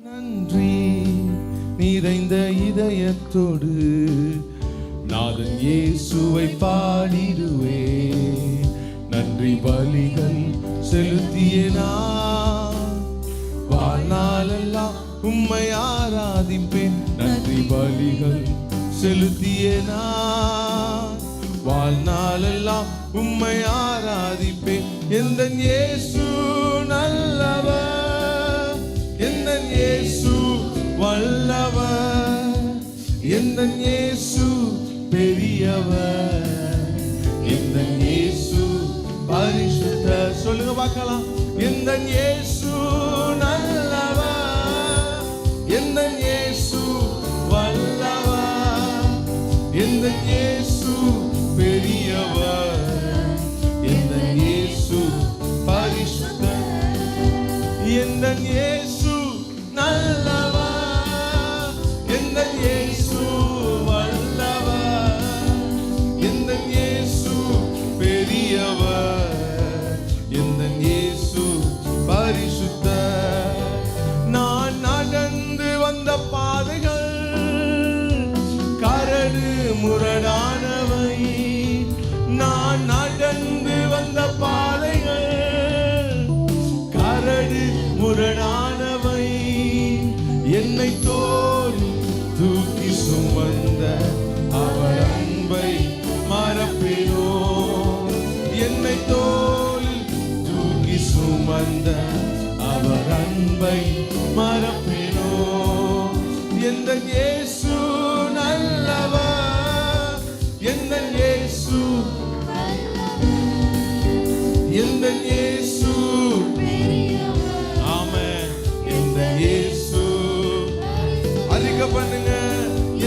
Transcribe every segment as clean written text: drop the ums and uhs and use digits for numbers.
நன்றி நிறைந்த இதயத்தோடு நாதன் இயேசுவை பாடிடுவே. நன்றி பலிகள் செலுத்திய நான் வாழ்நாளெல்லாம் உம்மை ஆராதிப்பேன். நன்றி பலிகள் செலுத்திய நான் வாழ்நாளெல்லாம் உம்மை ஆராதிப்பேன். எந்தன் இயேசு நல்லவர், எந்தன் இயேசு வல்லவர், எந்தன் இயேசு பெரியவர், எந்தன் இயேசு பரிசுத்தர். சொல்லுங்க பார்க்கலாம். எந்தன் இயேசு நல்லவர், எந்தன் இயேசு வல்லவர், எந்தன் இயேசு பெரியவர், எந்தன் இயேசு பரிசுத்தர், எந்தன் இயேசு நல்லவர், எந்தன் இயேசு வல்லவர், எந்தன் இயேசு பெரியவர், எந்தன் இயேசு பரிசுத்தர். நான் நடந்து வந்த பாதைகள் கரடு முரடானவை, நான் நடந்து வந்த பாதைகள் கரடு முரடானவை, என்னை தோளில் தூக்கி சுமந்த அவர் அன்பை மறப்பேனோ, என்னை தோளில் தூக்கி சுமந்த அவர் அன்பை மறப்பேனோ. எந்தன் இயேசு நல்லவர், எந்தன் இயேசு, எந்தன் இயேசு ஆமென், எந்தன் இயேசு அதிக பண்ணுங்க.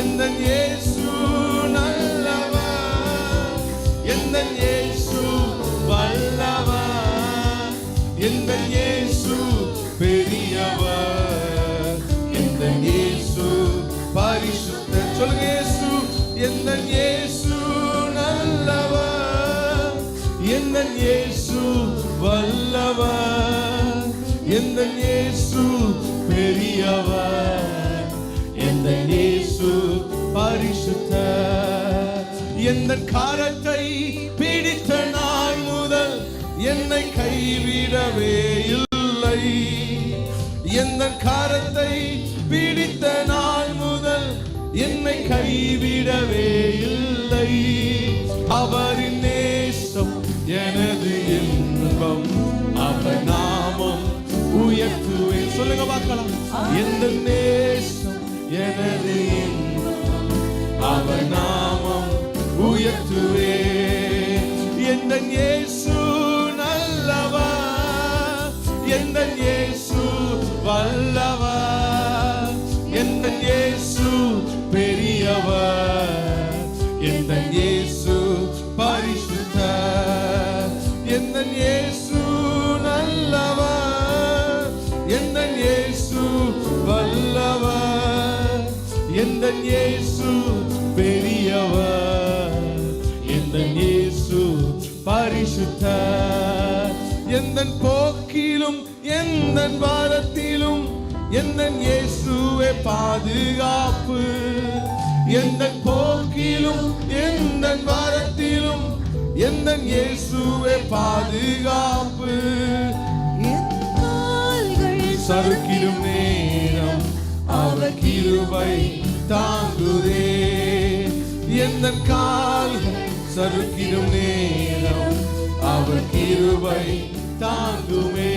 எந்தன் இயேசு நல்லவர், எந்தன் இயேசு வல்லவர், எந்தன் இயேசு பெரியவர், எந்தன் இயேசு பரிசுத்தர். சொல்லுங்க. இயேசு எந்தன் இயேசு நல்லவர், எந்தன் இயேசு வல்லவர், எந்தன் இயேசு பெரியவர், எந்தன் இயேசு பரிசுத்தர். எந்தன் கரத்தை பிடித்த நாள் முதல் என்னை கைவிடவே இல்லை, எந்தன் கரத்தை பிடித்த நாள் முதல் என்னை கைவிடவே இல்லை. அவரின் நேசம் எனது இன்பம், அவர் நாமம் உயர்த்துவேன். சொல்லுங்க பார்க்கலாம். எந்த நேசம் எனது இன்பம், அவர் நாமம் உயர்த்துவேன். எந்தன் இயேசு நல்லவர், எந்தன் இயேசு வல்லவர், எந்தன் இயேசு பெரியவர், எந்தன் இயேசு பரிசுத்தர், எந்தன் இயேசு நல்லவர், எந்தன் இயேசு வல்லவர், எந்தன் இயேசு பெரியவர், எந்தன் இயேசு பரிசுத்தர். எந்தன் போக்கிலும் எந்தன் வாரத்திலும் எந்தன் இயேசுவே பாதுகாப்பு, எந்தன் போக்கிலும் எந்தன் வாரத்திலும் எந்தன் இயேசுவே பாதுகாப்பு. சறுக்கிடும் நேரம் அவர் கிருபை தாங்குதே, எந்தன் கால்கள் சறுக்கிடும் நேரம் அவர் கிருபை தாங்குமே,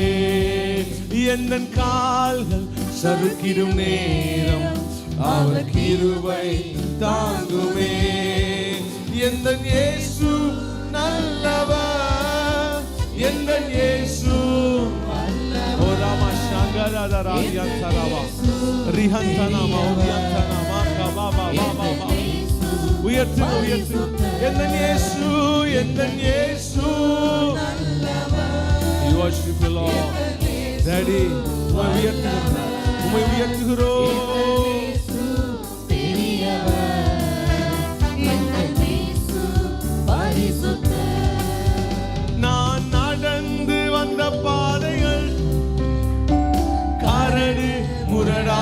எந்தன் கால்கள் சறுக்கிடும் நேரம் அவர் கிருபை தாங்குமே. எந்தன் இயேசு நல்லவர், எந்தன் இயேசு ஓராமா ஷங்கரா ராயந்தரவா ரிஹந்தனமா ஓரியந்தனமா கபாபா பாபா உயர்த்து உயர்த்து. எந்தன் இயேசு, எந்தன் இயேசு நல்லவர். You worship the Lord. Daddy, உம்மை உயர்த்துகிறோம். நான் நடந்து வந்த பாதைகள் கரடு முரடா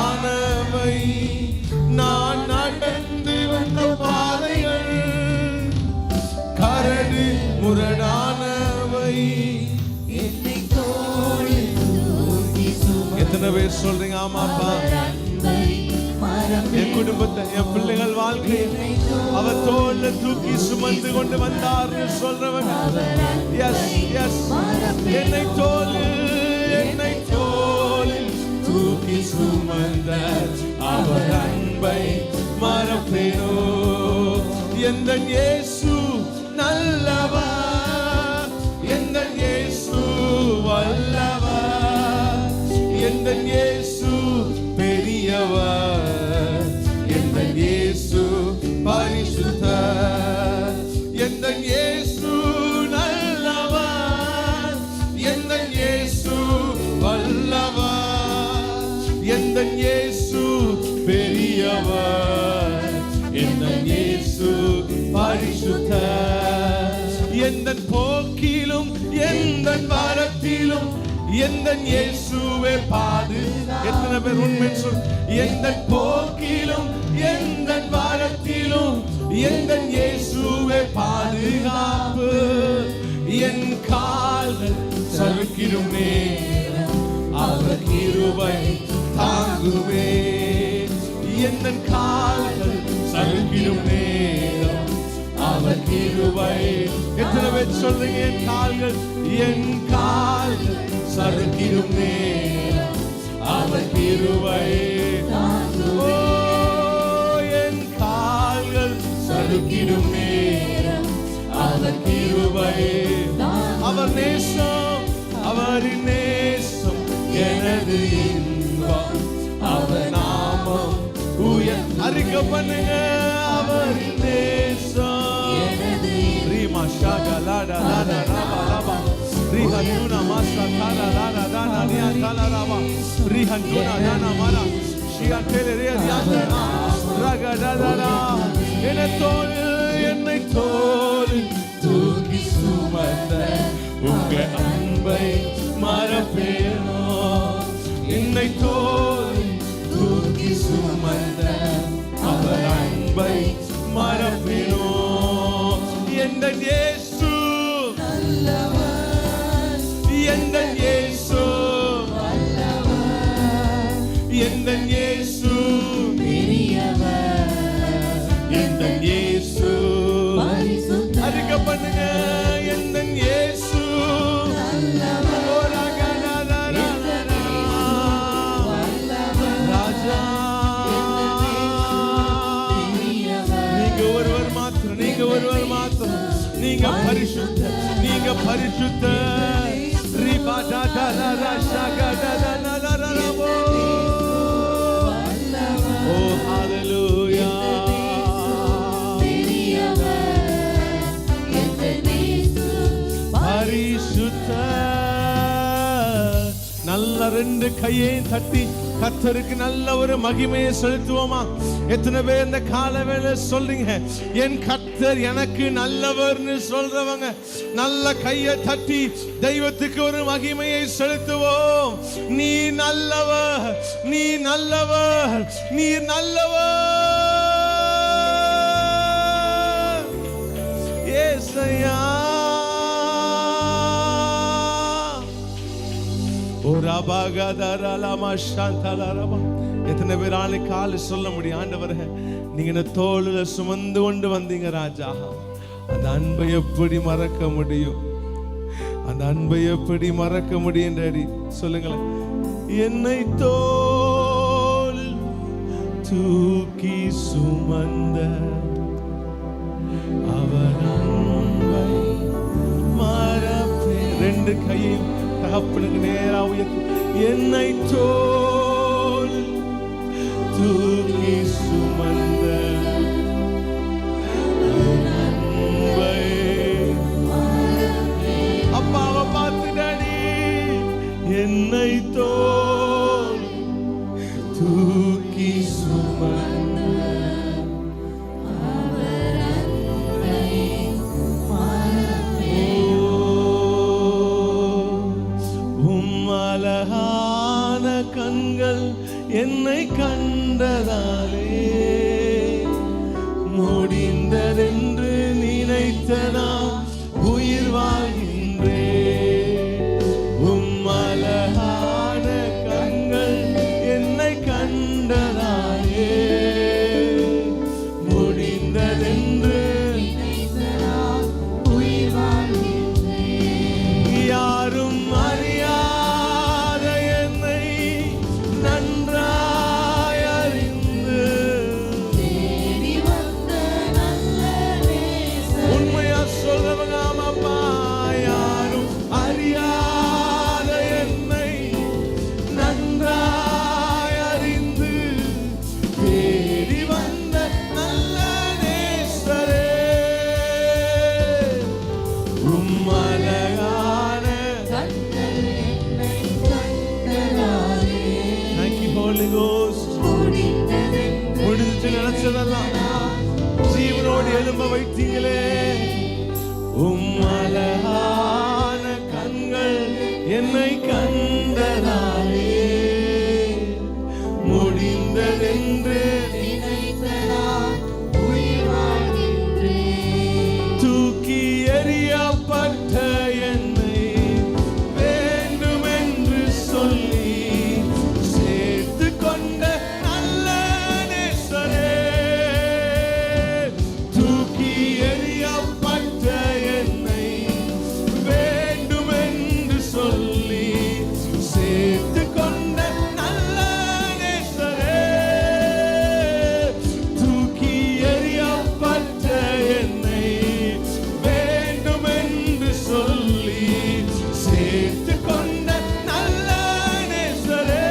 எத்தனை பேர் சொல்றீங்க ஆமாப்பா? என் குடும்பத்தை, என் பிள்ளைகள் வாழ்க்கையை அவர் தோல்ல தூக்கி சுமந்து கொண்டு வந்தார்னு சொல்றவங்க. எஸ் எஸ், என்னை தோளில் தூக்கி சுமந்த அவர் அன்பை மறப்பேனோ. எந்த இயேசு நல்லவர், எந்த இயேசு வல்லவர், எந்த இயேசு பெரியவர், எந்த இயேசு பரிசுத்தர், எந்த இயேசு நல்லவர், எந்த இயேசு வல்லவர், எந்த இயேசு பெரியவர், எந்த இயேசு பரிசுத்தர், எந்த போக்கிலும் எந்த வரத்திலும் எந்த இயேசுவே பாது. எத்தனை பேர் உண்மை சொல்? எந்த போக்கிலும் எந்த வாரத்திலும் எந்த இயேசுவே பாதுகாப்பு. என் கால்கள் சறுக்கிடும் நேரம் அவர் கிருபை தாங்குவே. எந்த கால்கள் சறுக்கிடும் நேரம் அவர் கிருபை. எத்தனை பேர் சொல்றீங்க? என் கால்கள் சறுக்கிடும் நேரம் அவர் கிருபை. என் கால்கள் சறுக்கிடும் நேரம் அவர் கிருபை. அவர் நேசம், அவரின் நேசம் எனது இன்பம், அவர் நாமம் உயர். அறிக்கை பண்ணுங்க, அவரின் நேசம். ரீமா ஷாகா லாடா லாடா ராபா ராபா Rihanduna masa tala la dana nia tala raba Rihanduna dana mara Shia tele ria diana Raga da da da என்னை தோல் தூக்கி சுமந்த உங்க அன்பை மறப்பேனோ. என்னை தோல் தூக்கி சுமந்த அவர் அன்பை மறப்பேனோ. எந்த இயேசு நல்லவர், எந்த இயேசு வல்லவர், எந்த இயேசு பெரியவர், எந்த இயேசு பரிசுத்தர். அறிக்கை பண்ணுங்க, எந்த இயேசு நல்லவர், ராஜா. நீங்க ஒருவர் மாத்திரம், நீங்க ஒருவர் மாத்திரம். நீங்க பரிசுத்த, நீங்க பரிசுத்த. ஓ ஹalleluya. பரிசுத்த. நல்ல ரெண்டு கையை தட்டி கர்த்தருக்கு நல்ல ஒரு மகிமையை செலுத்துவோமா? எத்தனை பேர் இந்த காலவேளை சொல்றீங்க என் கர்த்தர் எனக்கு நல்லவர்னு சொல்றவங்க நல்ல கையை தட்டி தெய்வத்துக்கு ஒரு மகிமையை செலுத்துவோம். நீ நல்லவர், நீ நல்லவர், நீ நல்லவர் ஏசையா. எத்தனை பேர் ஆளு காலு சொல்ல முடியும், ஆண்டவரே நீங்க இந்த தோளுல சுமந்து கொண்டு வந்தீங்க ராஜா. அந்த அன்பை எப்படி மறக்க முடியும்? அந்த அன்பை எப்படி மறக்க முடியும் டாடி? சொல்லுங்களேன். என்னை தோள் தூக்கி சுமந்த அவர் அன்பை மறப்பே. ரெண்டு கையும் தகப்பனுக்கு நேரா உயர்த்தி என்னை தோள் தூக்கி சுமந்த அன்பை. அப்பாவை பார்த்து டாடி, என்னை தோள் தூக்கி சுமந்த அழகான கண்கள் என்னை கண்டதாலே முடிந்ததென்று நினைத்த நான் உயிர் வாழ்கின்றேன். அழகான கண்கள் நினைச்சதெல்லாம் ஜீவனோடு எழும்ப வைத்தீங்களே. அழகான கண்கள் என்னை கண்டதாலே முடிந்ததென்று தூக்கி எறியப்பட்ட என்னை வேண்டுமென்று சொல்லி சேர்த்து கொண்ட நல்ல நேசரே. தூக்கி எறியப்பட்ட என்னை வேண்டுமென்று சொல்லி சேர்த்து கொண்ட நல்ல நேசரே. தூக்கி எறியப்பட்ட என்னை வேண்டுமென்று சொல்லி சேர்த்து கொண்ட நல்ல நேசரே.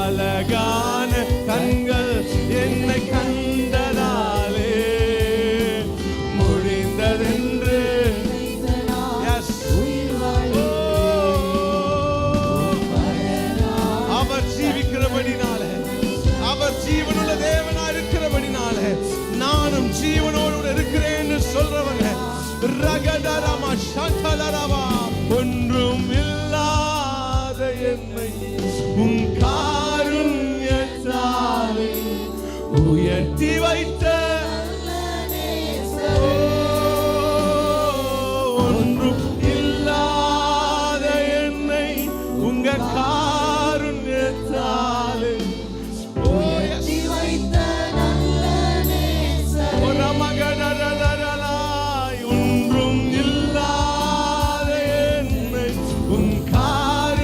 அழகான கண்கள் என்னை கண்டதாலே முடிந்ததென்று அவர் ஜீவிக்கிறபடினாலே, அவர் ஜீவனுள்ள தேவனா இருக்கிறபடினாலே நானும் ஜீவனோடு இருக்கிறேன் சொல்றவங்க ரகதரமா சகலரவா. ஒன்றும் இல்லாத என்னை உன் காருண்யத்தாலே உயர்த்தி வைத்த ஒன்றும் இல்லாத என்னை உங்க காருண்யத்தாலே உயர்த்தி வைத்த நல்ல நேசரே. ஒரு மகனரலலாய் ஒன்றும் இல்லாத என்னை உன் காருண்யத்தாலே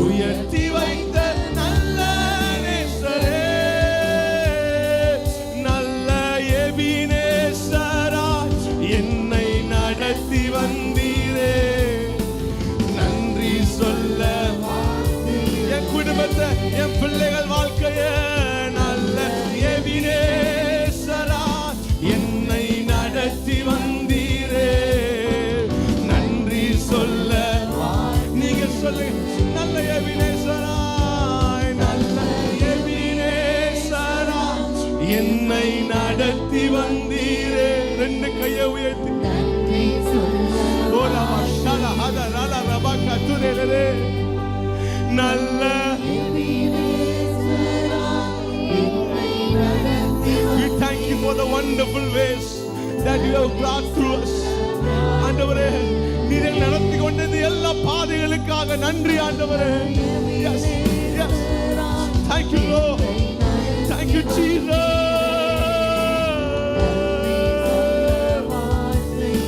உயர்த்தி வைத்த நல்ல நேசரே. நல்ல எபினேசராய் என்னை நடத்தி வந்தீரே. நன்றி சொல்ல என் குடும்பத்தை, என் பிள்ளைகள் வாழ்க்கைய நல்ல எபினேசராய் என்னை நடத்தி வந்தீரே. நன்றி சொல்ல நீங்க சொல்லுங்க. நல்ல எபினேசராய், நல்ல எபினேசராய் என்னை நடத்தி வந்தீரே. ரெண்டு கையை உயர்த்தி நல்ல we thank you for the wonderful ways that you have brought through us. ஆண்டவரே, நீர் நடத்தி கொண்டது எல்லா பாதைகளுக்காக நன்றி ஆண்டவரே. Yes, yes. Thank you Lord. Thank you Jesus.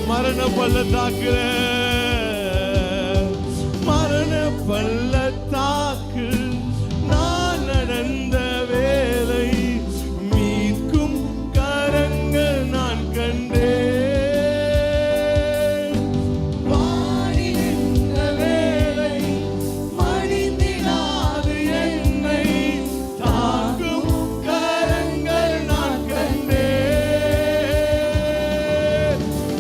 மரண பள்ளத்தாக்குல மரண பள்ளத்தாக்கு நான் நடந்த வேலை மீட்கும் கரங்கள் நான் கண்டேன். வாடி நின்ற வேலை மடிந்திடாது என்னை தாங்கும் கரங்கள் நான் கண்டேன்.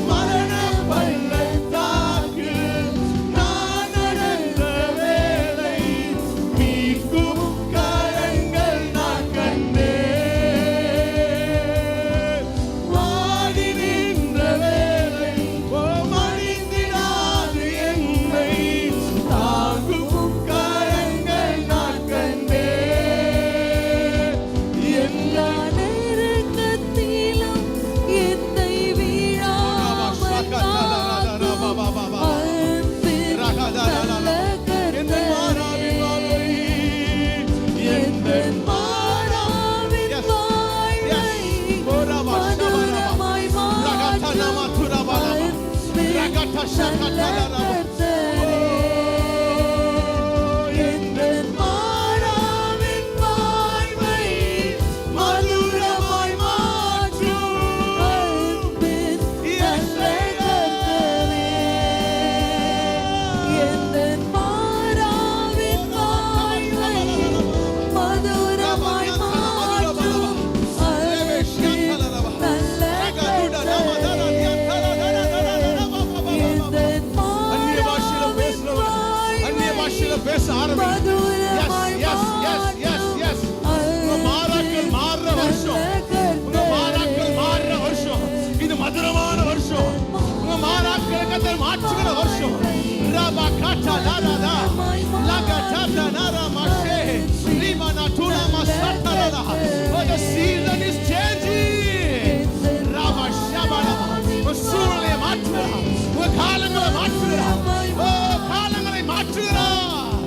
மரண பள்ளத்தாக்கு நான் நடந்த வேலை மீட்கும் கரங்கள் நான் கண்டேன். வாடி நின்ற வேலை மடிந்திடாது என்னை தாங்கும் கரங்கள் நான் கண்டேன். எல்லா நேரத்திலும் என்னை வீழாமல் காக்கும் அன்பின் நல்ல கர்த்தரே. எந்தன் மாறாவின் வாழ்வை மதுரமாய் மாற்றும் அன்பின் நல்ல கர்த்தரே. எந்தன் மாறாவின் வாழ்வை மதுரமாய் மாற்றும் அன்பின் நல்ல கர்த்தரே. எந்தன் மாறாவின் வாழ்வை மதுரமாய் மாற்றும் அன்பின் நல்ல கர்த்தரே. எந்தன் அந்நிய பாஷையில பேசுறவங்க, அந்நிய பாஷையில பேச ஆரம்பிங்க. மதுரமாய் கத்தர் மாற்றுகிற வருஷம். ரபா காட்டா லாராதா லகடா நாரா மாஷே ரிமானா துனா மஸ்தரதா. Oh, the season is changing. ரபா ஷபானா சூழ்நிலையை மாற்றுகிறார். காலங்களை மாற்றுகிறார். காலங்களை மாற்றுகிறார்.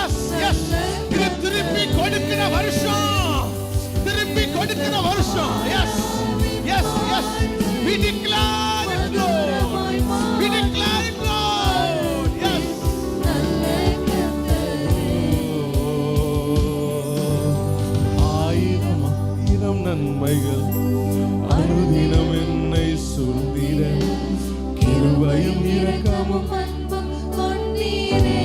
எஸ் எஸ், இது திருப்பி கொடுக்கிற வருஷம். திருப்பி கொடுக்கிற வருஷம். Yes yes yes, we declare it, Lord. We declare it, Lord. Yes. ஆயிரம் ஆயிரம் நன்மைகள் அனுதினம் என்னை சூழ்ந்திட கிருபையும் இரக்கமும் அன்பும் கொண்டீரே.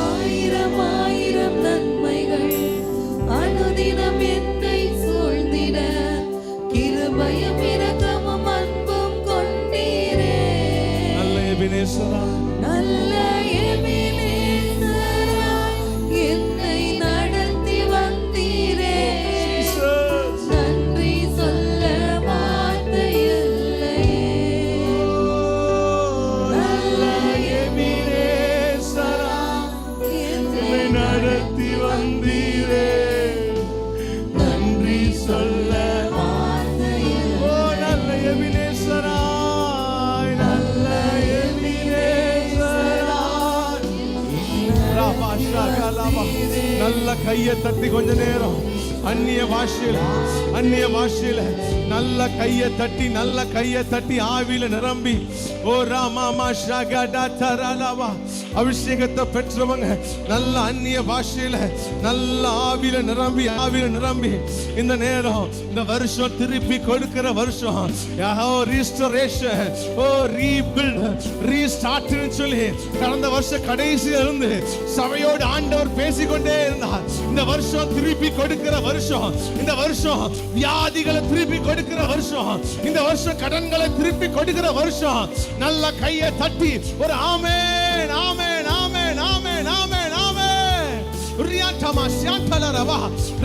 ஆயிரம் ஆயிரம் நன்மைகள் அனுதினம் என்னை சூழ்ந்திட கிருபையும் இரக்கமும் அன்பும் கொண்டீரே. நல்ல எபினேசரா, நல்ல எபினேசரா, என்னை நடத்தி வந்தீரே. நன்றி சொல்ல வார்த்தை இல்லையே. நல்ல எபினேசரா, என்னை நடத்தி வந்தீரே. நன்றி சொல்ல வார்த்தை ஓ நல்ல எபினேசரா, நல்ல எபினேசரா. ராபா ஷகலபா. நல்ல கையை தட்டி கொஞ்ச நேரம் அந்நிய பாஷையில நல்ல கையை தட்டி ஆவியில நிரம்பி ஓ ராமா ஷகடா தரலபா. அபிஷேகத்தை பெற்றவங்க நல்ல அந்நிய பாஷையில நல்ல ஆவியில நிரம்பி இந்த நேரம், இந்த வருஷம் திருப்பி கொடுக்கிற வருஷம். ரீஸ்டோரேஷன், ஓ ரீபில்ட், ரீஸ்டார்ட்னு சொல்லி கடந்த வருஷம் கடைசியில இருந்து சபையோடு ஆண்டவர் பேசிக்கொண்டே இருந்தார். இந்த வருஷம் திருப்பி கொடுக்கிற வருஷம். இந்த வருஷம் வியாதிகளை திருப்பி கொடுக்கிற வருஷம். இந்த வருஷம் கடன்களை திருப்பி கொடுக்கிற வருஷம். நல்ல கையை தட்டி ஒரு ஆமென் ஆமென் ஆமென் ஆமென் ஆமென் ஆமென். ரியாண்டமா ஷாந்தல ரபா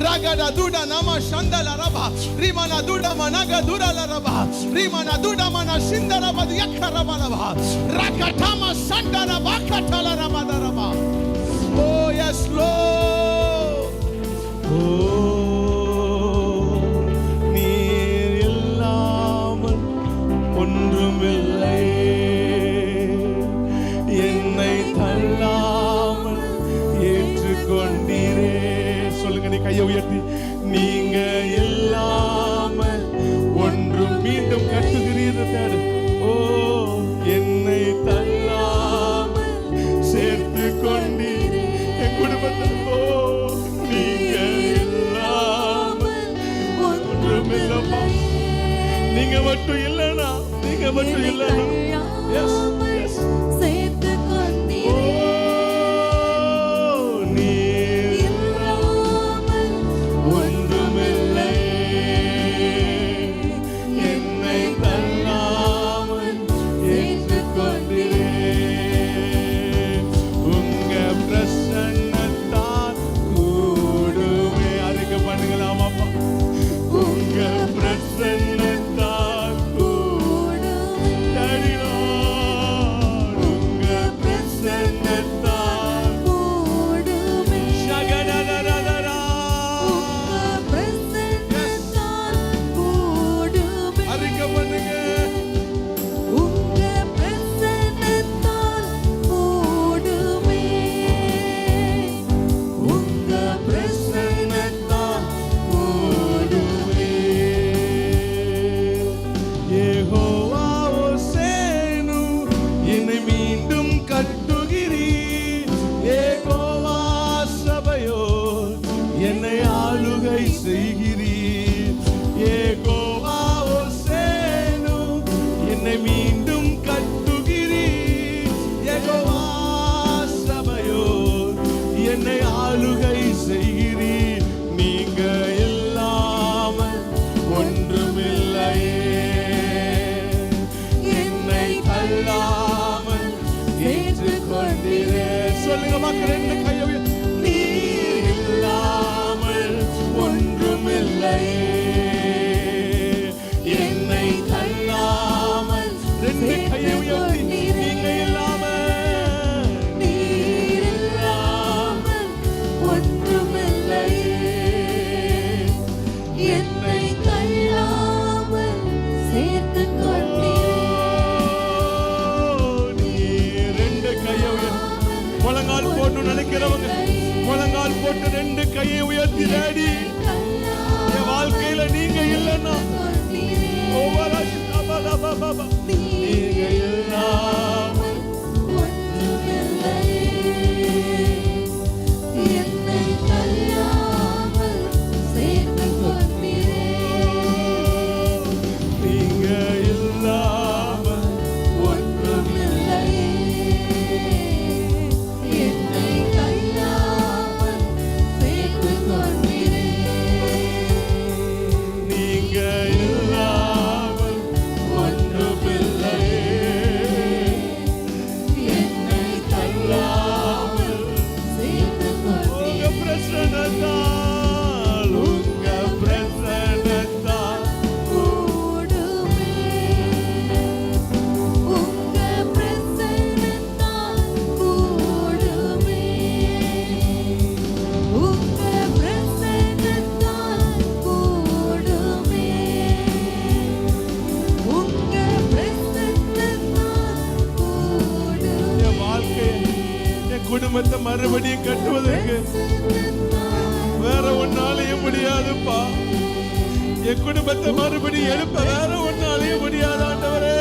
ரகடா துடா நாமா ஷந்தல ரபா ரிமானா துடா மனக துடல ரபா ரிமானா துடா மன சிந்தர பது யக்கரபா ரபா ரகடமா சந்தர பக்கதல ரபா ரபா. Oh yes Lord. நீர் இல்லாமல் ஒன்றுமில்லை, என்னை தள்ளாமல் ஏற்றுக்கொண்டீரே. சொல்லுங்க, நீ கையை உயர்த்தி. நீங்க இல்லாமல் ஒன்றும் மீண்டும் கட்டுகிறீர்கள். ஓ என்னை தள்ளாமல் சேர்த்து கொண்டீரே என் குடும்பத்தில். ஓ நீங்க இல்லாமல் ஒன்றுமில்லப்பா. நீங்க மட்டும் இல்லைனா, நீங்க மட்டும் இல்லைனா. Yes yes. சேர்த்து கொண்டீரே. நீர் இல்லாமல் ஒன்றுமில்லை, என்னை தள்ளாமல் ஏற்றுக்கொண்டீரே. உங்க பிரசன்னத்தால் கூடுமே. அறிக்கை பண்ணுங்களாமாப்பா. உங்க பிரசன்னத்தால் கூடுமே. உங்க பிரசன்னத்தால் கூடுமே. ஷகடடடடடா. உங்க பிரசன்னத்தால் கூடுமே. அறிக்கை பண்ணுங்க. உங்க பிரசன்னத்தால் கூடுமே. உங்க பிரசன்னத்தால் கூடுமே. யெகோவா ஓசேனு, என்னை மீண்டும் கட்டுகிறீர். யெகோவா சபையோர், என்னை ஆளுகை செய்கிறீர். யெகோவா ஓசேனு, என்னை மீண்டும் கட்டுகிறீர். யெகோவா சபையோர், என்னை ஆளுகை செய்கிறீர். நீங்க இல்லாமல் ஒன்றுமில்லையே, என்னை தள்ளாமல் ஏற்றுக்கொண்டீரே. சொல்லுங்க மக்கள், ரெண்டு கையை உயர்த்தி. நீர் இல்லாமல் ஒன்றுமில்லையே, என்னை தள்ளாமல் ரெண்டு கையை உயர்த்தி நீங்க இல்லாம நீர் இல்லாமல் ஒன்றுமில்லையே. என்னை தள்ளாமல் சேர்த்துக் கொண்டீரே. நீ ரெண்டு கையை உயர்த்தி முழங்கால் போட்டு நினைக்கிறவங்க முழங்கால் போட்டு ரெண்டு கையை உயர்த்தி டாடி என் வாழ்க்கையில நீங்க இல்லைன்னா நீங்க இல்லாம ஒன்றுமில்லையே. என்னை தள்ளாமல் சேர்த்துக் கொண்டீரே. நீங்க இல்லாம ஒன்றுமில்லையே. என்னை தள்ளாமல் சேர்த்துக் கொண்டீரே. நீங்க இல்லாம ஒன்றுமில்லையே. என்னை தள்ளாமல் சேர்த்துக் உங்க கொண்டீரே. பிரசன்னத்தால் உங்க பிரசன்னத்தால் கூடுமே. உங்க பிரசன்னத்தால் கூடுமே. உங்க பிரசன்னத்தால் கூடுமே. உங்க பிரசன்னத்தால் கூடுமே. என் வாழ்க்கையை என் குடும்பத்தை மறுபடியும் கட்டுவதற்கு வேற ஒன்னாலையும் முடியாதுப்பா. என் குடும்பத்தை மறுபடியும் எழுப்ப வேற ஒன்னாலையும் முடியாது ஆண்டவரே.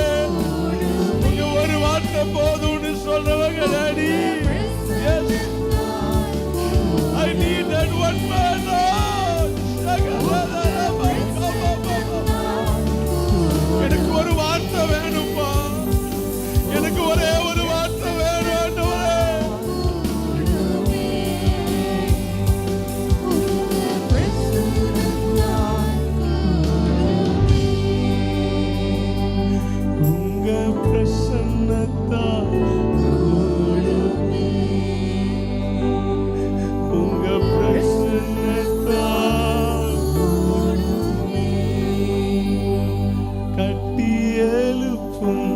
உங்க ஒரு வார்த்தை போதும்னு சொல்றவங்க daddy. Yes, I need that one man, Lord. எனக்கு ஒரு வார்த்தை வேணும்ப்பா. எனக்கு ஒரே ஒரு வார்த்தை வேணும் ஆண்டவரே. உங்க பிரசன்னத்தால் உங்க பிரசன்னத்தால் கட்டி எழுப்பும்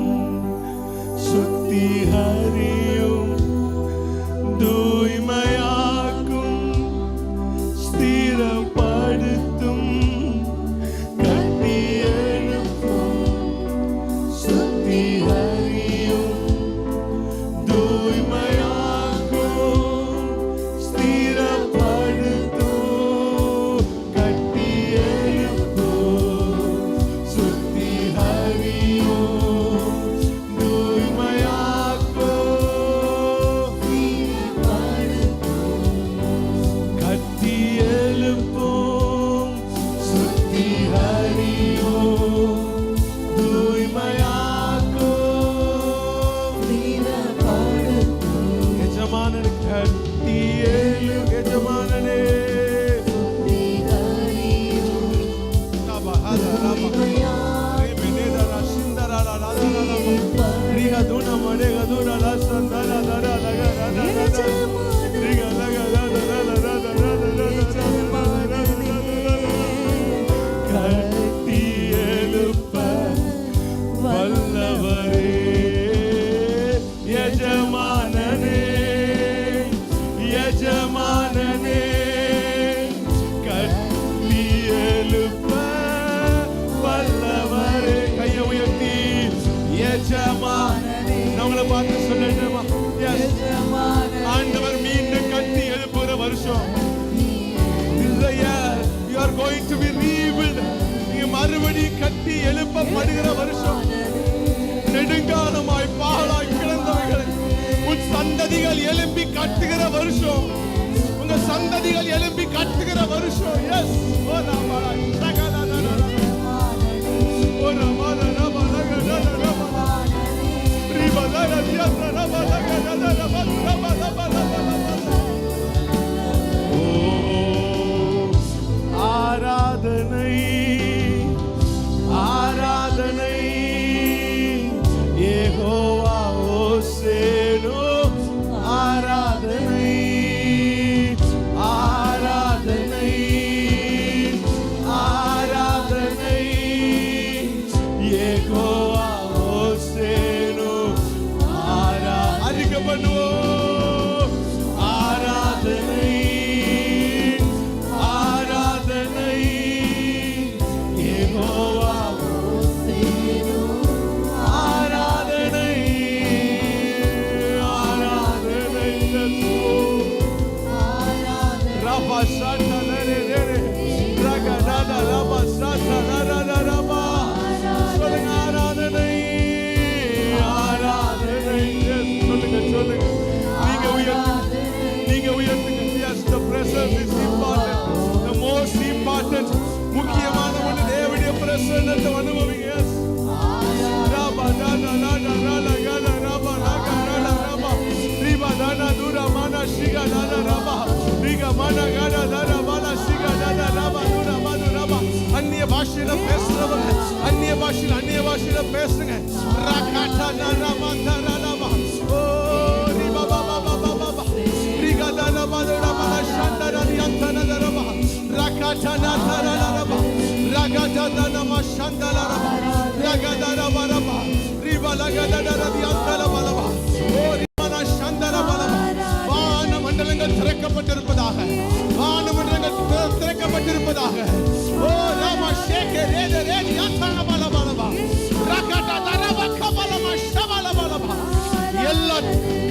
சுத்திகரியும் தூய்மையாக்கும் ஸ்திரப்படுத்தும் கட்டி எழுப்பும் சுத்திகரியும் தூய்மையாக்கும் ஸ்திரப்படுத்தும் கட்டி எழுப்பும் சுத்திகரியும் தூய்மையாக்கும் கட்டி எழுப்பும் சுத்திகரியும் தூய்மையாக்கும் எஜமானன் கட்டி எழு எஜமானனே கட்டி எழுப்ப வல்லவரே எஜமானனே எஜமானனே கட்டி எழுப்ப வல்லவரே. கையை உயர்த்தி எஜமானனே நான் உங்களை பார்த்து சொல்லட்டுமா? Yes. ஆண்டவர் மீண்டும் கட்டி எழுப்புகிற வருஷம். This is the year you are going to be rebuilt. நீங்க மறுபடியும் கட்டி எழுப்பப்படுகிற வருஷம். நெடுங்காலமாய் பாழாய் கிடந்தவைகளை உன் சந்ததிகள் எழுப்பி கட்டுகிற வருஷம். உங்க சந்ததிகள் எழுப்பி கட்டுகிற வருஷம். எஸ் ஓ ராமாடா சகலதரா ஓ ராமாடா ராமாடா ராமாடா ரிபதரா தியரா ராமாடா ராமாடா ஓ ஆராதனை ஆராதனை யெகோவா ஓசேனோ ஆராதனை ஆராதனை பிரசன்னத்தை அனுபவிங்க. ராபா தானா லாடா ராலா யாலா ராபா ராகா ராலா ராபா ரிபா தானா தூரா மானா ஷிகா லாலா ராபா ரிகா மானா யாடா தானா மானா ஷிகா லாலா ராபா தூரா மாது ராபா. அந்நிய பாஷையில பேசுறவங்க அந்நிய பாஷையில பேசுங்க. ராகாட்டா நானா மாதா ராலா ஓ ரிபா பாபா பாபா பாபா ரிகா தானா மாதுரா மானா ஷாண்டா ராதியாந்தனா ராபா ராகாட்டா நாதா ராபா ராகாட்டா தானா மா ஷாண்டா ராபா ராகாடா ராபா ராபா ரிபா லகாடா ராதியாந்தனா ராபா ஓ ரிபா நா ஷாண்டா ராபா. வான மண்டலங்கள் திறக்கப்பட்டிருப்பதாக, வான மண்டலங்கள் திறக்கப்பட்டிருப்பதாக. ஓ ராமா ஷேகே ரேதே ரேதி யாந்தனா பாலபாலபா ராகாடா ராபா கபாலமா ஷபாலபாலபா. எல்லா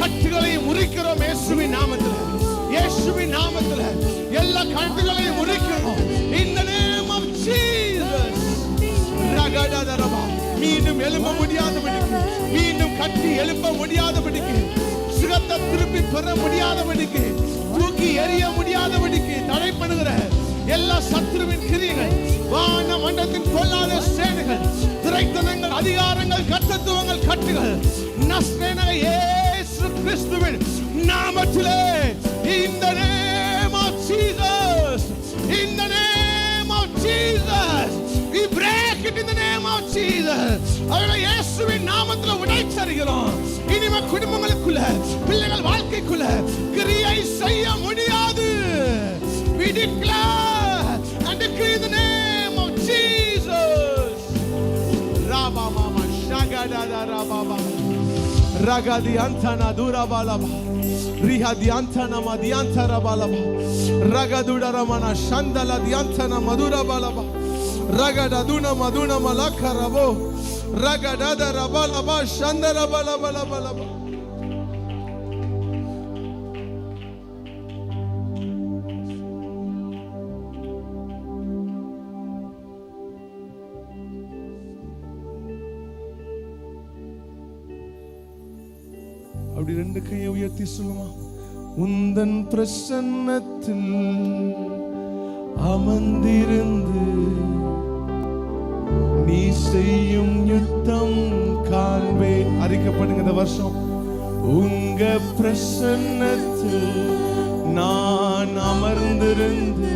கட்டுகளையும் முறிக்கிறோம் இயேசுவின் நாமத்தில், இயேசுவின் நாமத்தில் எல்லா கட்டுகளையும் முறிக்கிறோம். In the name of Jesus. ராகாடா Rafah மீண்டும் எழும்ப முடியாதபடிக்கு, மீண்டும் கட்டி எழுப்ப முடியாதபடிக்கு, சுகத்தை திருப்பி பெற முடியாதபடிக்கு, தூக்கி எறிய முடியாதபடிக்கு தடைப்படுகிற எல்லா சத்துருவின் கிரியைகள், வான மண்டலத்தின் பொல்லாத சேனைகள், திரைத்தனங்கள், அதிகாரங்கள், கர்த்தத்துவங்கள், கட்டுகள் நஸ்ரேனாகிய இயேசு கிறிஸ்துவின் நாமத்திலே in the name of Jesus, in the name of Jesus we break it in the name of Jesus. அவரை இயேசுவின் நாமத்திலே உடைத்தறிகிறோம். இனிமே குடும்பங்களுக்குள்ள, பிள்ளைகள் வாழ்க்கைக்குள்ள கிரியை செய்ய முடியாது. We declare and decree the name of Jesus. Raba mama shagada raba ragadi antana durabalaba rihadi antana madiantara balaba ragadura ramana shandala diantana madura balaba ragada duna maduna malaka rabo ragada rabalaba shandara balaba balaba. அப்படி ரெண்டு கையை உயர்த்தி சொல்லுமா. உந்தன் பிரசன்னத்தில் அமர்ந்திருந்து நீ செய்யும் யுத்தம் காண்பேன். அறிக்கப்படுங்க இந்த வருஷம். உங்க பிரசன்னத்தில் நான் அமர்ந்திருந்து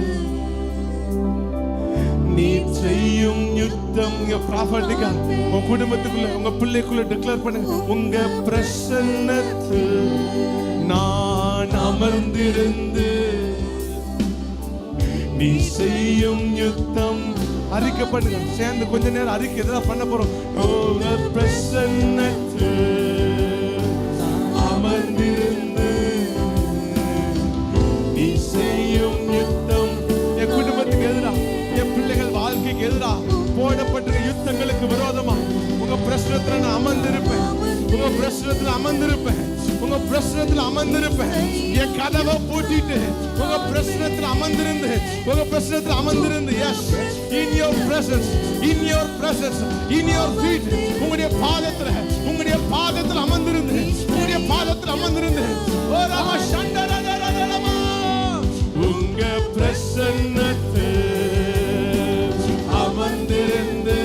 நீ செய்யும் யுத்தம். ப்ராஃபட்டிக்கா உங்க குடும்பத்துக்குள்ள, உங்க பிள்ளைக்குள்ள டிக்ளேர் பண்ணுங்க. உங்க பிரசன்னத்தில் நான் அமர்ந்திருந்து நீ செய்யும் யுத்தம். அறிக்கை பண்ணுங்க சேர்ந்து கொஞ்ச நேரம். அறிக்கை எதாவது பண்ண போறோம். உங்க பிரசன்னத்தில் அமர்ந்திருந்து நீ செய்யும் யுத்தம். என் குடும்பத்துக்கு எதிரா, என் பிள்ளைகள் வாழ்க்கைக்கு எதிரா போடப்பட்ட யுத்தங்களுக்கு விரோதமா உங்க பிரசனத்துல நான் அமர்ந்திருப்பேன். உங்க பிரசனத்துல அமர்ந்திருப்பேன். உங்க பிரசனத்துல அமர்ந்திருப்பேன். என் கதவை பூட்டிட்டு உங்க பிரசனத்துல அமர்ந்திருந்து, உங்க பிரசனத்துல அமர்ந்திருந்து. Yes, in your presence, in your presence, in your feet. உங்களுடைய பாதத்துல, உங்களுடைய பாதத்துல அமர்ந்திருந்து, உங்களுடைய பாதத்துல அமர்ந்திருந்து. ஓ ராமா சண்டரா ரரரமா உங்க பிரசன்னத்தில் அமர்ந்திருந்து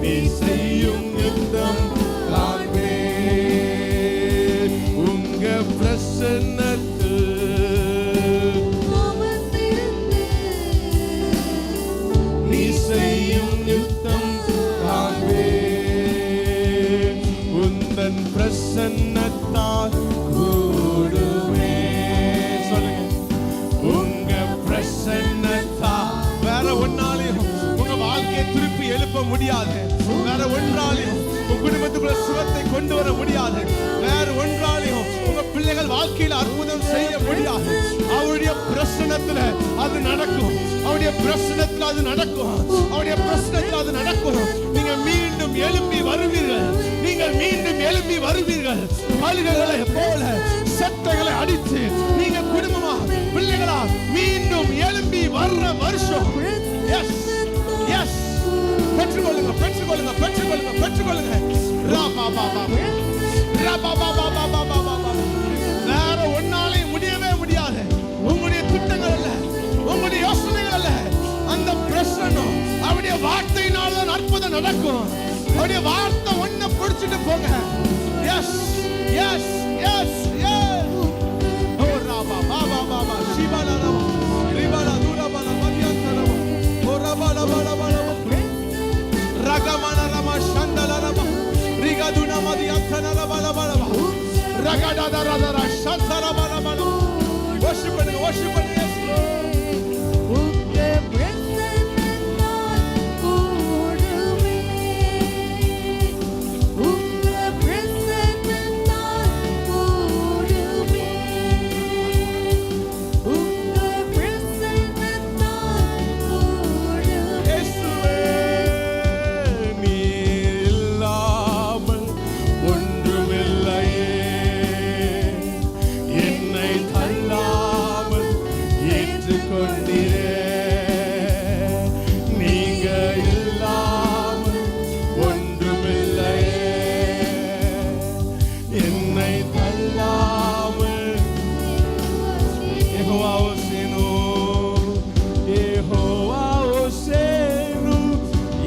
நீ செய்யும் யுத்தம் காண்பேன். உங்க பிரசன்னத்தில் அமர்ந்திருந்து நீ செய்யும் யுத்தம் காண்பேன். உந்தன் பிரசன்னத்தால் கூடுவே. சொல்லுங்க. உங்க பிரசன்னத்தா வேற ஒன்னாலையும் உங்க வாழ்க்கையை திருப்பி எழுப்ப முடியாது. வேற ஒன்றாலையும் உங்க குடும்பத்துக்குள்ள சுகத்தை கொண்டு வர முடியாது. வேற ஒன்றாலையும் உங்க பிள்ளைகள் வாழ்க்கையில் அற்புதம் செய்ய முடியாது. அவருடைய பிரசன்னத்துல அது நடக்கும். அவருடைய பிரசன்னத்துல அது நடக்கும். அவருடைய பிரசன்னத்துல அது நடக்கும். நீங்க மீண்டும் எழும்பி வருவீர்கள். நீங்கள் மீண்டும் எழும்பி வருவீர்கள். கழுகுகளை போல சட்டைகளை அடித்து நீங்க குடும்பமா, பிள்ளைகளா மீண்டும் எழும்பி வர்ற வருஷம். எஸ் எஸ், பெற்றுக்கொள்ளுங்க, பெற்றுக்கொள்ளுங்க, பெற்றுக்கொள்ளுங்க, பெற்றுக்கொள்ளுங்க. வேற ஒன்னாலையும் முடியவே முடியாது. உங்களுடைய திட்டங்கள் அல்ல, உங்களுடைய யோசனைகள் அல்ல, அந்த பிரசன்னம் போகும். அவருடைய வார்த்தை ஒண்ண பிடிச்சிட்டு போங்க. Yes yes yes yes. ஓ ராபா பாபா பாபா சிபாலா ராபா ரிபாலா துராபாலா மதியாந்தரபா ஓ ராபாலா பாலா பாலா ரகமன ரமா சண்டல ரமா ரிகதுனா மதியாந்தன ராபாலா பாலா ரகடா ரதரா சந்தர பாலா பாலா. worship பண்ணுங்க, worship பண்ணுங்க.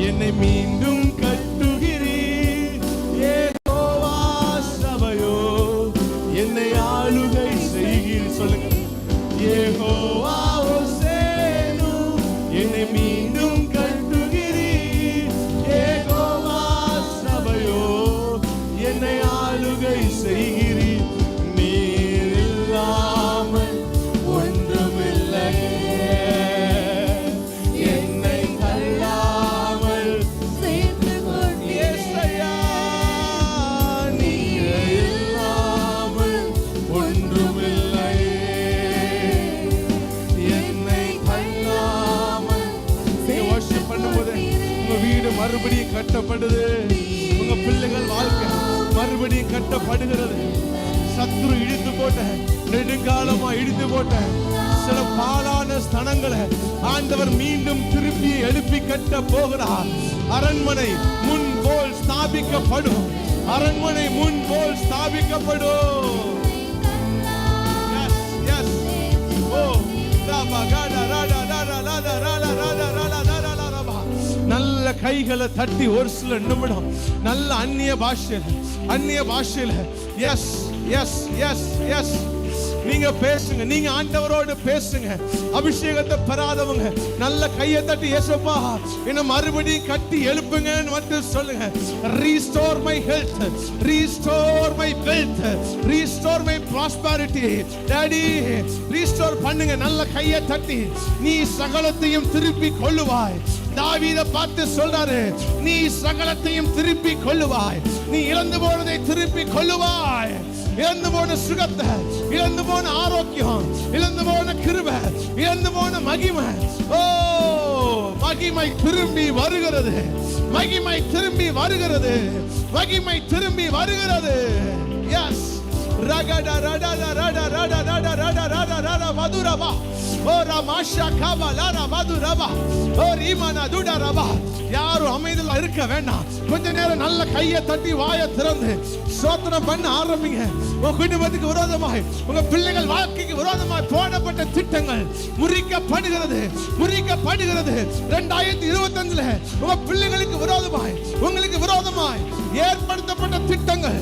என்னை மீண்டும் கட்டுகிறீர் யெகோவா சபையோ, என்னை ஆளுகை செய்கிறீர். சொல்லுங்க. யெகோவா ஓசேனு, என்னை மீண்டும் கட்டுகிறீர் யெகோவா சபையோ, என்னை ஆளுகை செய்கிறீர். நீர் இல்லாமல் ஒன்றுமில்லையே, மறுபடியும் கட்டப்படுது. உங்க பிள்ளைகள் வாழ்க்கை மறுபடியும் கட்டப்படுகிறது. சத்துரு இடித்து போட்ட, நெடுங்காலமா இடித்து போட்ட சில பாழான ஸ்தலங்களை ஆண்டவர் மீண்டும் திருப்பி எழுப்பி கட்ட போகிறார். அரண்மனை முன் போல் ஸ்தாபிக்கப்படும். அரண்மனை முன் போல் ஸ்தாபிக்கப்படும். Yes yes. ஓ ராபா காடா ராடா ராடா ராடா ராடா ராடா ராடா ராடா. நல்ல கைகளை தட்டி ஒரு சில நிமிடம் நல்ல அந்நிய பாஷையில எஸ் எஸ் எஸ் எஸ் நீங்க பேசுங்க. நீங்க ஆண்டவரோடு பேசுங்க. அபிஷேகத்தை பெறாதவங்க நல்ல கையை தட்டி இயேசுப்பா என்ன மறுபடியும் கட்டி எழுப்புங்கன்னு மட்டும் சொல்லுங்க. Restore my health, restore my wealth, restore my prosperity. Daddy restore பண்ணுங்க. நல்ல கையை தட்டி நீ சகலத்தையும் திருப்பி கொள்ளுவாய். தாவீதை பார்த்து சொல்றாரு, நீ சகலத்தையும் திருப்பி கொள்ளுவாய். நீ இழந்து போனதை திருப்பி கொள்ளுவாய். இழந்து போன சுகத்தை, இழந்து போன ஆரோக்கியம், இழந்து போன கிருபை, இழந்து போன மகிமை. ஓ மகிமை திரும்பி வருகிறது. மகிமை திரும்பி வருகிறது. மகிமை திரும்பி வருகிறது. எஸ் ரகடா ரடா ரடா ரடா ரடா ரடா ரடா ரடா மதுரபா ஓ ரமாஷா கபலரா மதுரபா ஓ ரீமானா துடரபா. யாரும் அமைதியா இருக்க வேண்டாம். கொஞ்ச நேரம் நல்ல கையை தட்டி வாயை திறந்து ஸ்தோத்திரம் பண்ண ஆரம்பிங்க. உங்க குடும்பத்துக்கு விரோதமாய், உங்க பிள்ளைகள் வாழ்க்கைக்கு விரோதமாய் போடப்பட்ட திட்டங்கள் முறிக்கப்படுகிறது, முறிக்கப்படுகிறது. 2025 உங்க பிள்ளைகளுக்கு விரோதமாய், உங்களுக்கு விரோதமாய் ஏற்படுத்தப்பட்ட திட்டங்கள்,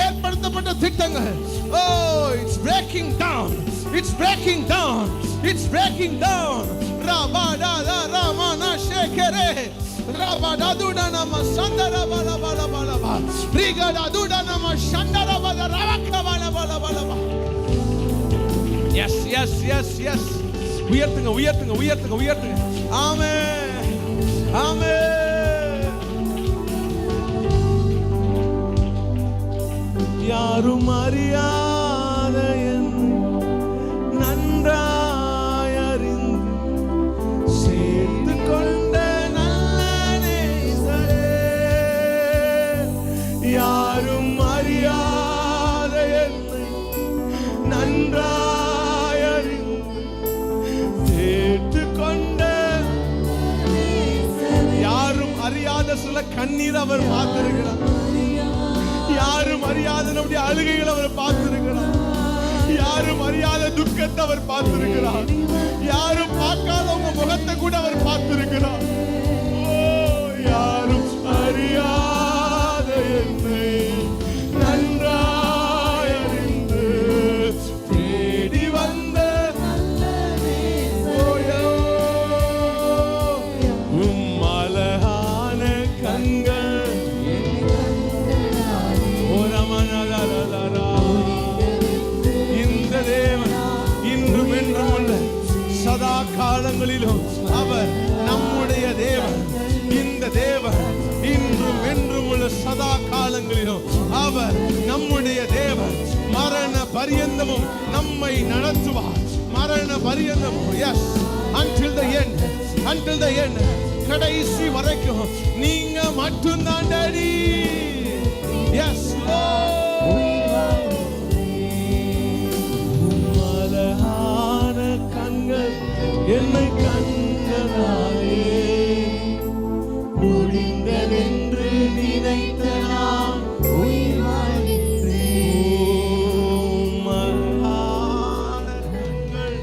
ஏற்படுத்தப்பட்ட திட்டங்கள். Oh, it's breaking down. It's breaking down. It's breaking down. Rabada da ramana shekere. Rabada dudana masandara bala bala bala ba. Rigada dudana masandara bala ravaka bala bala bala ba. Yes, yes, yes, yes. உயர்த்துங்க, உயர்த்துங்க, உயர்த்துங்க, உயர்த்துங்க. ஆமென். ஆமென். யாரும் அறியாத நன்றாய் அறிந்து சேர்த்து கொண்ட நல்ல நேசரே, யாரும் அறியாத என்னை நன்றாய் அறிந்து சேர்த்து கொண்ட, யாரும் அறியாத சில கண்ணீர் அவர் பார்த்திருக்கிறார். யாரும் அறியாத நம்முடைய அழுகைகளை அவர் பார்த்திருக்கிறார். யாரும் அறியாத துக்கத்தை அவர் பார்த்திருக்கிறார். யாரும் பார்க்காத உங்க முகத்தை கூட அவர் பார்த்திருக்கிறார். ஓ யாரும் அறியாத என்னை நன்றாய் அறிந்து தேடி வந்த நல்ல ஓயோ, உம் அழகான கண்கள் ஓரமனலலலா. இந்த தேவன் இன்றும் என்றும் உள்ள சதா காலங்களிலும் அவர் நம்முடைய தேவன். இந்த தேவன் இன்றும் என்றும் உள்ள சதா காலங்களிலும் அவர் நம்முடைய தேவன். மரண பரியந்தமும் நம்மை நடத்துவார். மரண பரியந்தமும், S, until the end, until the end, கடைசி வரைக்கும் நீங்க மட்டும்தான் டாடி. எஸ் அழகான கண்கள் என்னை கண்டதாலே முடிந்ததென்று நினைத்த நான் உயிர் வாழ்கின்றேன். அழகான கண்கள்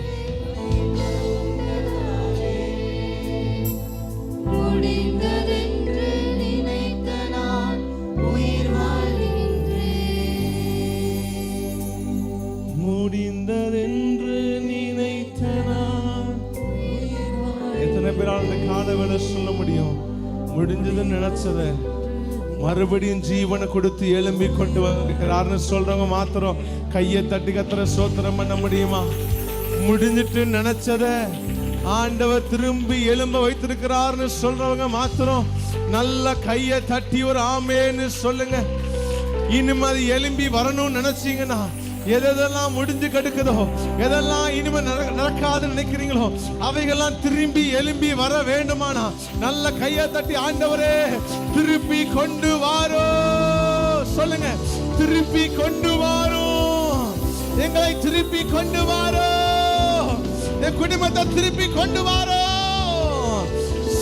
முடிந்ததென்று நினைத்த நான் உயிர் வாழ்கின்றேன். முடிந்ததென்று நினைத்த நான். எத்தனை பேரால் அந்த காலவேளை சொல்ல முடியும்? முடிஞ்சதுன்னு நினைச்சத மறுபடியும் ஜீவனை கொடுத்து எழும்பி கொண்டு வருகிறார்னு சொல்றவங்க மாத்திரம் கையை தட்டி கத்துற சோத்திரம் பண்ண முடியுமா? முடிஞ்சிட்டு நினைச்சத ஆண்டவர் திரும்பி எழும்ப வைத்திருக்கிறார்னு சொல்றவங்க மாத்திரம் நல்ல கையை தட்டி ஒரு ஆமேன்னு சொல்லுங்க. இனிமே அது எழும்பி வரணும்னு நினைச்சீங்கன்னா, எதெல்லாம் முடிஞ்சு கெடுக்குதோ, எதெல்லாம் இனிமே நடக்காதுன்னு நினைக்கிறீங்களோ, அவைகள்லாம் திரும்பி எழும்பி வர வேண்டுமானா நல்ல கையை தட்டி ஆண்டவரே திருப்பி கொண்டு வாரோ சொல்லுங்க. திருப்பி கொண்டு வாரோ, எங்களை திருப்பி கொண்டு வாரோ, என் குடும்பத்தை திருப்பி கொண்டு வாரோ,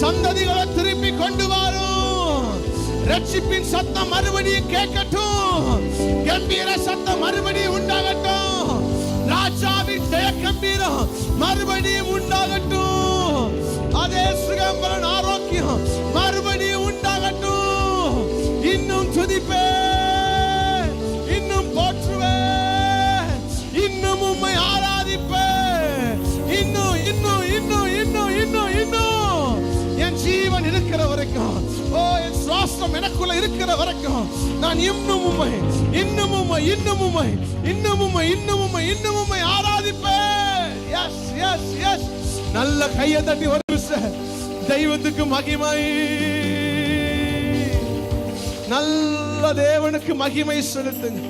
சந்ததிகளை திருப்பி கொண்டு வாரோ. ரட்சிப்பின் சத்தம் மறுபடியும் கேட்கட்டும். கம்பீர சத்தம் மறுபடியும் உண்டாகட்டும். ராஜாவின் ஜெய கம்பீரம் மறுபடியும் உண்டாகட்டும். அதே சுகம்பரன் ஆரோக்கியம் மறுபடியும் உண்டாகட்டும். இன்னும் துதிப்பேன், இன்னும் போற்றுவேன், இன்னும் உம்மை ஆராதிப்பேன். இன்னும் இன்னும் இன்னும் இன்னும் இன்னும் இன்னும் என் ஜீவன் இருக்கிற வரைக்கும், ஓ என் சுவாசம் எனக்குள்ள இருக்கிற வரைக்கும் நான் இன்னும் உம்மை இன்னும் உம்மை இன்னும் உம்மை இன்னும் உம்மை இன்னும் உம்மை இன்னும் உம்மை ஆராதிப்பேன். Yes yes yes. நல்ல கையை தட்டி ஒரு நிமிஷம் தெய்வத்துக்கு மகிமை, நல்ல தேவனுக்கு மகிமை செலுத்துங்க.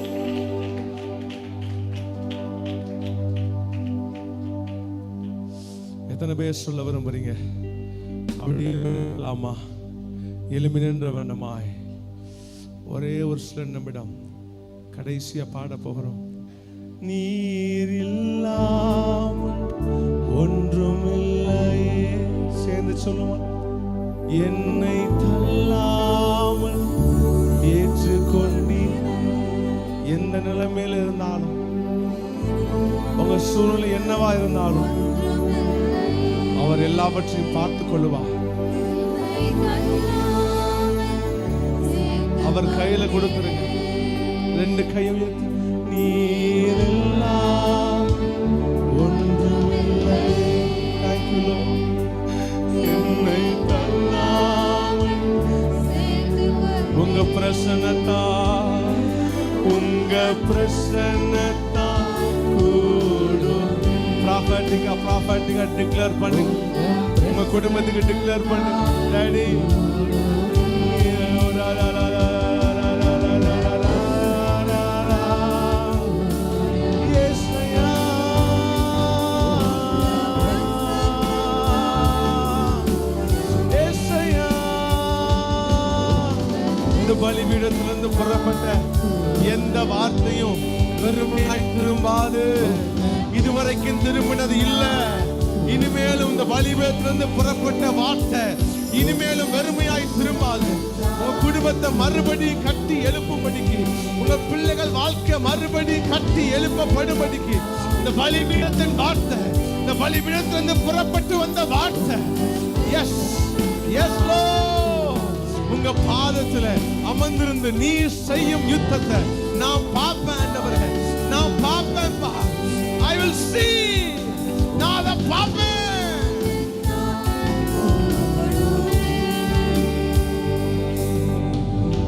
எத்தனை பேர் சொல்ல விரும்புறீங்க? அப்படியேலாமா? எலும்பி நின்ற வண்ணமாய் ஒரே ஒரு சில நிமிடம் கடைசியா பாட போகிறோம். நீர் இல்லாமல் ஒன்றும் இல்லையே. சேர்ந்து சொல்லுவோம். என்னை தள்ளாமல் ஏற்றுக்கொண்டீர். எந்த நிலைமையில இருந்தாலும், உங்க சூழ்நிலை என்னவா இருந்தாலும் அவர் எல்லாவற்றையும் பார்த்துக் கொள்ளுவார். அவர் கையில கொடுத்துருங்க. ரெண்டு கையும் உயர்த்தி, நீர் எல்லாம் ஒன்றுமில்லை. Thank you, Lord. என்னை தள்ளாமல் உங்க பிரசன்னத்தா, உங்க பிரசன்னத்தா கூடும். ப்ராஃபட்டிக்கா டிக்ளேர் பண்ணுங்க. உங்க குடும்பத்துக்கு டிக்ளேர் பண்ணுங்க. டாடி பலிபீடத்திலிருந்து புறப்பட்ட எந்த வார்த்தையும் வெறுமையாய் திரும்பாது. இதுவரைக்கும் திரும்பினது இல்ல. இனிமேலும் இந்த பலிபீடத்திலிருந்து புறப்பட்ட வார்த்தை இனிமேலும் வெறுமையாய் திரும்பாது. உங்க குடும்பத்தை மறுபடி கட்டி எழுப்பும்படிக்கு, உங்க பிள்ளைகள் வாழ்க்கை மறுபடி கட்டி எழுப்பப்படும்படிக்கு இந்த பலிபீடத்தின் வார்த்தை, இந்த பலிபீடத்திலிருந்து புறப்பட்டு வந்த வார்த்தை, எஸ் எஸ் லோ உங்க பாதத்துல அமர்ந்திருந்து நீ செய்யும் யுத்தத்தை நான் பார்ப்பேன் ஆண்டவரே, நான் பார்ப்பேன்பா. I will see. நான் அதை பார்ப்பேன்.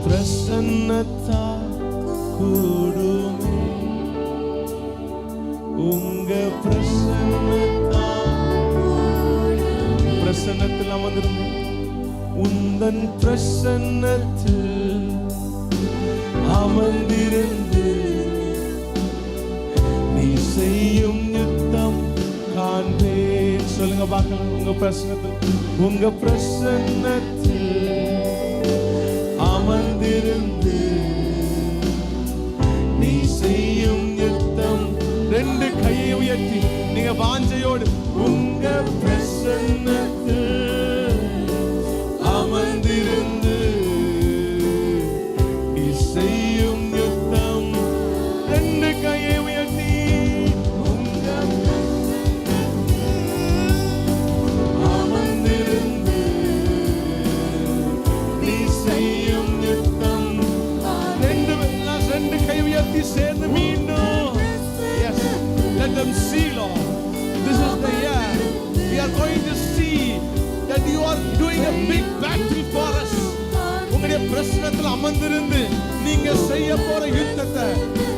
பிரசன்னத்தா கூடுமே, உங்க பிரசன்னத்தா, பிரசன்னத்தில் அமர்ந்திருந்து உந்தன் பிரசன்னத்தில் அமர்ந்திருந்து நீ செய்யும் யுத்தம் காண்பேன். சொல்லுங்க பார்க்கலாம். உங்க பிரசன்னத்தில், உங்க பிரசன்னத்தில் அமர்ந்திருந்து நீ செய்யும் யுத்தம். ரெண்டு கையை உயர்த்தி நீங்க வாஞ்சையோடு உங்க பிரசன்னத்தில் அமர்ந்திருந்து நீ செய்யும் யுத்தம். ரெண்டு கையை உயர்த்தி உங்க அமர்ந்திருந்து நீ செய்யும் யுத்தம். ரெண்டு கை உயர்த்தி சேர்ந்து மீண்டும். Yes, let them see, Lord. This is the year we are going to see that you are doing a big battle for us. உங்களுடைய பிரசன்னத்தில் அமர்ந்திருந்து நீங்க செய்ய போற யுத்தத்தை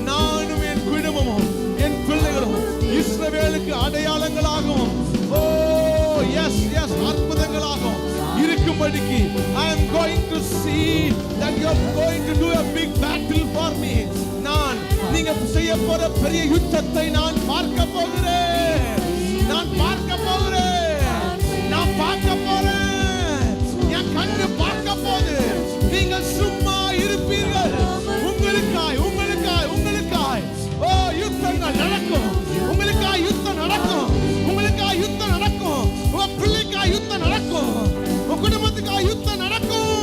நானும் என் குடும்பமும் என் பிள்ளைகளும் இஸ்ரவேலுக்கு அடையாளங்களாகவும், ஓ எஸ் எஸ் அற்புதங்களாகவும் இருக்கும்படிக்கு I am going to see that you are going to do a big battle for me. நான் நீங்க செய்ய போற பெரிய யுத்தத்தை நான் பார்க்க போகிறேன். நான் பார்க்க போகிறேன். நான் பார்க்க போறேன். என் கண்ணு பார்க்க போகுது. நீங்கள் சும்மா இருப்பீர்கள். உங்களுக்காய் உங்களுக்காய் உங்களுக்காய் ஓ யுத்தங்கள் நடக்கும். உங்களுக்காய் யுத்தம் நடக்கும். உங்களுக்காய் யுத்தம் நடக்கும். உங்க பிள்ளைக்காய் யுத்தம் நடக்கும். உங்க குடும்பத்துக்காய் யுத்தம் நடக்கும்.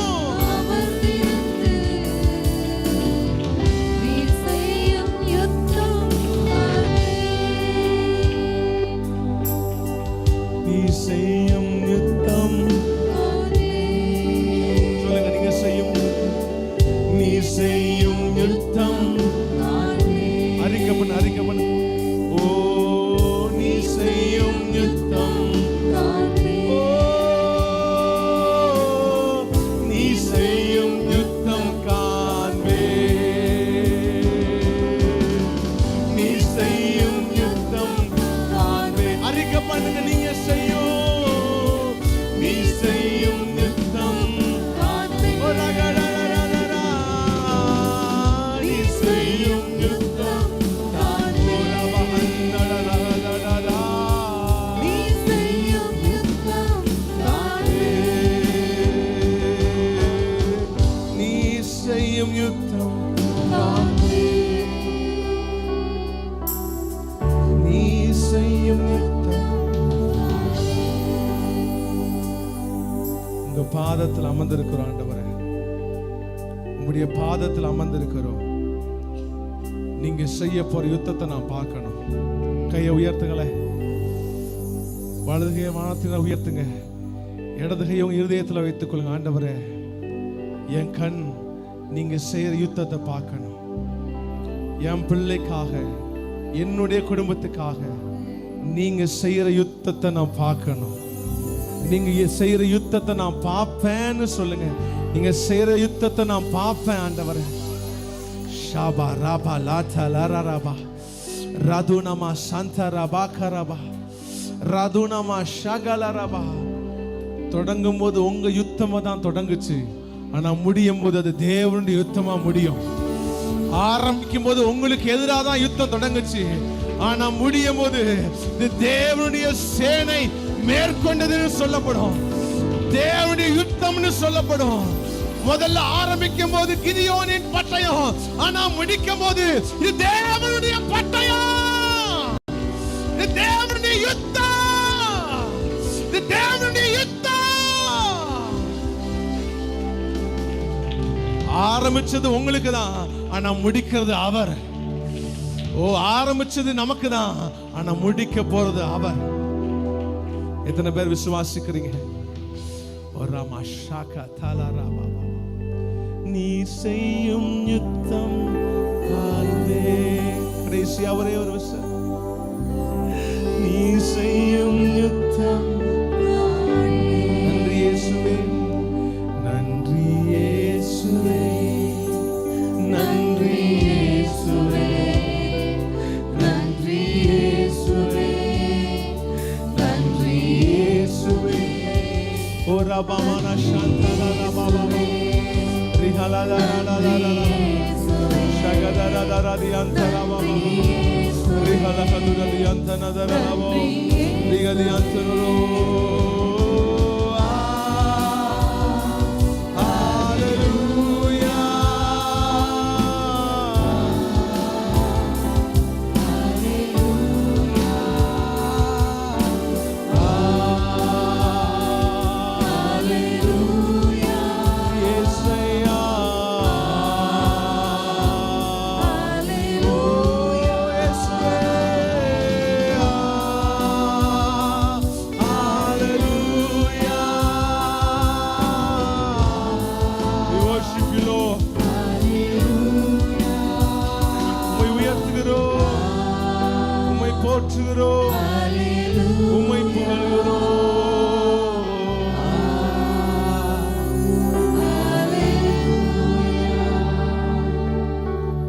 நீ செய்யும் யுத்தம். சொல்லுங்க, நீங்க செய்யும், நீ செய்யும் யுத்தம். அறிக்கை பண்ணு. ஓ நீ செய்யும் யுத்தம். ஓ நீ செய்யும் யுத்தம் காண்பே. நீ செய்யும் யுத்தம் காண்பே. அறிக்கை பண்ணுங்க, நீங்க செய்யும், நீ செய்யும் யுத்தம். நீ செய்யும் யுத்தம். நீ செய்யும் யுத்தம். நீ செய்யும் யுத்தம். உங்க பாதத்தில் அமர்ந்திருக்கிறோம் ஆண்டவரே, உங்களுடைய பாதத்தில் அமர்ந்திருக்கிறோம். நீங்க செய்ய போற யுத்தத்தை நான் பார்க்கணும். கையை உயர்த்துங்களே. வலது கையை வானத்தில உயர்த்துங்க. இடது கையை உங்க இருதயத்தில் வைத்துக் கொள்ளுங்க. ஆண்டவரே, என் கண் நீங்க செய்யற யுத்தத்தை பார்க்கணும். என் பிள்ளைக்காக, என்னுடைய குடும்பத்துக்காக நீங்க செய்யற யுத்தத்தை நான் பார்க்கணும். நீங்க செய்யற யுத்தத்தை நான் பார்ப்பேன்னு சொல்லுங்க. நீங்க செய்யற யுத்தத்தை நான் பார்ப்பேன் ஆண்டவரே. ஷாபா ராபா லாதா லாராபா ராதுனமா சாந்தா ராபா கரபா ராதுனமா ஷகலரபா. தொடங்கும் போது உங்க யுத்தமா தான் தொடங்குச்சு. ஆனா முடியும் போது அது தேவனுடைய யுத்தமா முடியும். ஆரம்பிக்கும் போது உங்களுக்கு எதிராக தான் யுத்தம் தொடங்குச்சு. ஆனா முடியும் போது இது தேவனுடைய சேனை மேற்கொண்டதுன்னு சொல்லப்படும். தேவனுடைய யுத்தம்னு சொல்லப்படும். முதல்ல ஆரம்பிக்கும் போது கிதியோனின் பட்டயம், ஆனா முடிக்கும் போது இது தேவனுடைய பட்டயம். இது தேவனுடைய யுத்தம். இது தேவனுடைய யுத்தம். ஆரம்பிச்சது உங்களுக்கு தான், ஆனா முடிக்கிறது அவர். ஓ ஆரம்பிச்சது நமக்கு தான், ஆனா முடிக்க போறது அவர். எத்தனை பேர் விசுவாசிக்கிறீங்க? ஒரு ராமா ஷாக்கா தாலா ராபா. நீ செய்யும் யுத்தம் காண்பேன். கடைசியா ஒரே ஒரு விஷயம், நீ செய்யும் யுத்தம். நன்றி இயேசுவே, நன்றி இயேசுவே, நன்றி இயேசுவே, நன்றி இயேசுவே, நன்றி இயேசுவே. ஓ ரபமன சந்தன ரபமன ரிஹலா லா லா லா லா ஷகதர தர தியந்தர ரபமன ரிஹலா கதுர தியந்தன தர ரபோ ரிகதி அந்தரோ. போற்றுகிறோம்.